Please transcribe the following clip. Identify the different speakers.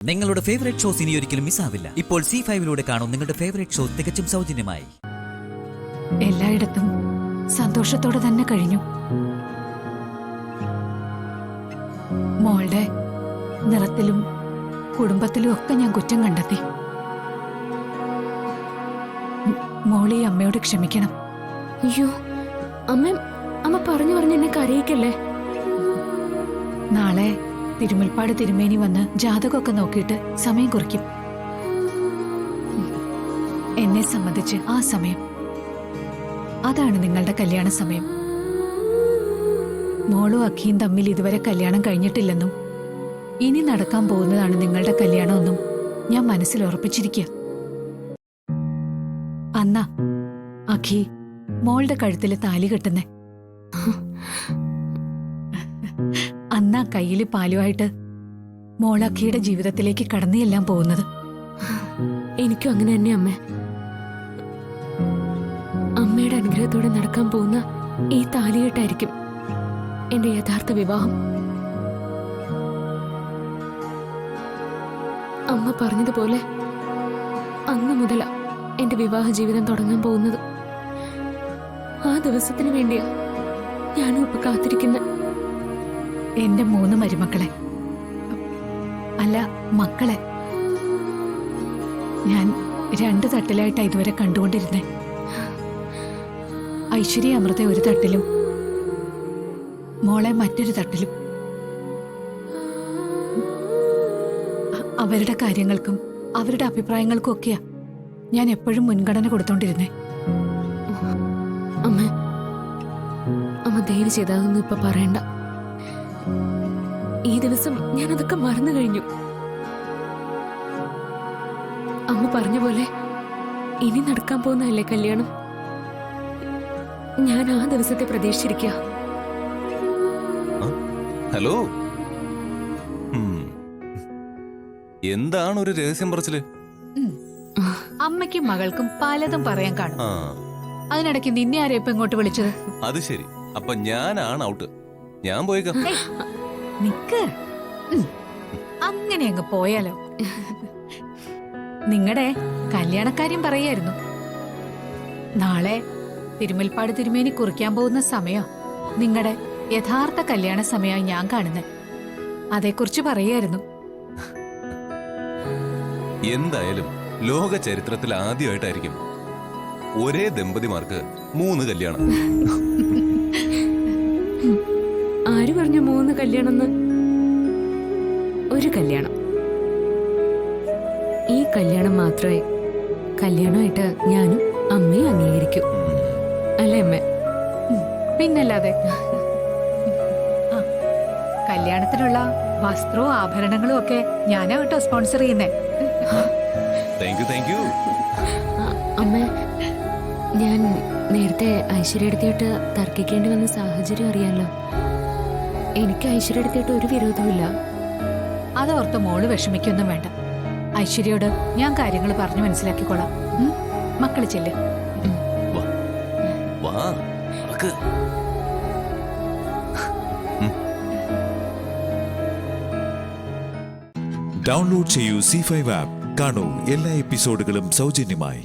Speaker 1: നിങ്ങളുടെ favourite shows ഇനി ഒരിക്കലും മിസ്സാവില്ല. ഇപ്പോൾ C5-ലൂടെ കാണും നിങ്ങളുടെ ഫേവറേറ്റ് ഷോ തികച്ചും സൗജന്യമായി.
Speaker 2: എല്ലായിടത്തും സന്തോഷത്തോടെ തന്നെ കഴിഞ്ഞു. മോളുടെ നിറത്തിലും കുടുംബത്തിലും ഒക്കെ ഞാൻ കുറ്റം കണ്ടെത്തി. മോളി അമ്മയോട് ക്ഷമിക്കണം.
Speaker 3: അയ്യോ അമ്മ, അമ്മ പറഞ്ഞു പറഞ്ഞ് എന്നെ കരയിക്കല്ലേ.
Speaker 2: നാളെ തിരുമുൽപ്പാട് തിരുമേനി വന്ന് ജാതകമൊക്കെ നോക്കിയിട്ട് സമയം കുറിക്കും. എന്നെ സംബന്ധിച്ച് ആ സമയം അതാണ് നിങ്ങളുടെ കല്യാണ സമയം. മോളും അഖിയും തമ്മിൽ ഇതുവരെ കല്യാണം കഴിഞ്ഞിട്ടില്ലെന്നും ഇനി നടക്കാൻ പോകുന്നതാണ് നിങ്ങളുടെ കല്യാണമെന്നും ഞാൻ മനസ്സിൽ ഉറപ്പിച്ചിരിക്കുക. അന്നാ അഖി മോളുടെ കഴുത്തില് താലി കെട്ടുന്നേ. അന്നാ കയ്യില് പാലുമായിട്ട് മോൾ അഖിയുടെ ജീവിതത്തിലേക്ക് കടന്നെല്ലാം പോകുന്നത്.
Speaker 3: എനിക്കും അങ്ങനെ തന്നെ അമ്മ. അമ്മയുടെ അനുഗ്രഹത്തോടെ നടക്കാൻ പോകുന്ന ഈ താലികെട്ടായിരിക്കും എന്റെ യഥാർത്ഥ വിവാഹം. അമ്മ പറഞ്ഞതുപോലെ അന്ന് മുതലാ എന്റെ വിവാഹ ജീവിതം തുടങ്ങാൻ പോകുന്നത്. ആ ദിവസത്തിന് വേണ്ടിയാ ഞാനും ഇപ്പൊ കാത്തിരിക്കുന്നത്.
Speaker 2: എന്റെ 3 മരുമക്കളെ, അല്ല മക്കളെ, ഞാൻ 2 തട്ടിലായിട്ടാ ഇതുവരെ കണ്ടുകൊണ്ടിരുന്നേ. ഐശ്വര്യ അമൃത ഒരു തട്ടിലും മോളെ മറ്റൊരു തട്ടിലും. അവരുടെ കാര്യങ്ങൾക്കും അവരുടെ അഭിപ്രായങ്ങൾക്കും ഒക്കെയാ ഞാൻ എപ്പോഴും മുൻഗണന കൊടുത്തോണ്ടിരുന്നേ.
Speaker 3: അമ്മ, അമ്മ ദയവ് ചെയ്താതൊന്നും ഇപ്പൊ പറയണ്ട. ഈ ദിവസം ഞാനതൊക്കെ മറന്നു കഴിഞ്ഞു. അമ്മ പറഞ്ഞ പോലെ ഇനി നടക്കാൻ പോകുന്നതല്ലേ കല്യാണം. ഞാൻ ആ ദിവസത്തെ പ്രതീക്ഷിച്ചിരിക്കുക.
Speaker 4: ഹലോ, എന്താണ് ഒരു രഹസ്യം പറച്ചില്?
Speaker 2: അമ്മയ്ക്കും മകൾക്കും പലതും പറയാൻ കാണും. അതിനിടയ്ക്ക് നിന്നെ ആരെ ഇപ്പൊ ഇങ്ങോട്ട് വിളിച്ചത്?
Speaker 4: അത് ശരി, അപ്പൊ ഞാനാണ് ഔട്ട്. ഞാൻ പോയേക്കാം.
Speaker 2: നിക്ക്, അങ്ങനെ അങ്ങ് പോയാലോ. നിങ്ങളുടെ കല്യാണക്കാര്യം പറയായിരുന്നു. നാളെ തിരുമുൽപ്പാട് തിരുമേനി കുറിക്കാൻ പോകുന്ന സമയം നിങ്ങളുടെ യഥാർത്ഥ കല്യാണ സമയമായി ഞാൻ കാണുന്നത്. അതേക്കുറിച്ച് പറയായിരുന്നു.
Speaker 4: എന്തായാലും ലോക ചരിത്രത്തിൽ ആദ്യമായിട്ടായിരിക്കും ഒരേ ദമ്പതിമാർക്ക് 3 കല്യാണം.
Speaker 3: ആര് പറഞ്ഞു 3 കല്യാണം? ഒരു കല്യാണം. ഈ കല്യാണം മാത്രമേ കല്യാണമായിട്ട് ഞാനും അമ്മയും അംഗീകരിക്കൂ. അല്ലേ അമ്മ?
Speaker 2: പിന്നല്ലാതെ. കല്യാണത്തിനുള്ള വസ്ത്രവും ആഭരണങ്ങളും ഒക്കെ ഞാനാ കേട്ടോ സ്പോൺസർ ചെയ്യുന്നേ.
Speaker 4: Thank you.
Speaker 3: അമ്മ, ഞാൻ നേരത്തെ ഐശ്വര്യടുത്തിയിട്ട് തർക്കിക്കേണ്ടി വന്ന സാഹചര്യം അറിയാലോ. എനിക്ക് ഐശ്വര്യടുത്തിയിട്ട് ഒരു വിരോധമില്ല.
Speaker 2: അതോർത്ത് മോള് വിഷമിക്കൊന്നും വേണ്ട. ഐശ്വര്യയോട് ഞാൻ കാര്യങ്ങൾ പറഞ്ഞു മനസ്സിലാക്കിക്കോളാം. മക്കള് ചെല്ല്.
Speaker 5: ഡൗൺലോഡ് ചെയ്യൂ C5 ആപ്പ്. കാണൂ എല്ലാ എപ്പിസോഡുകളും സൗജന്യമായി.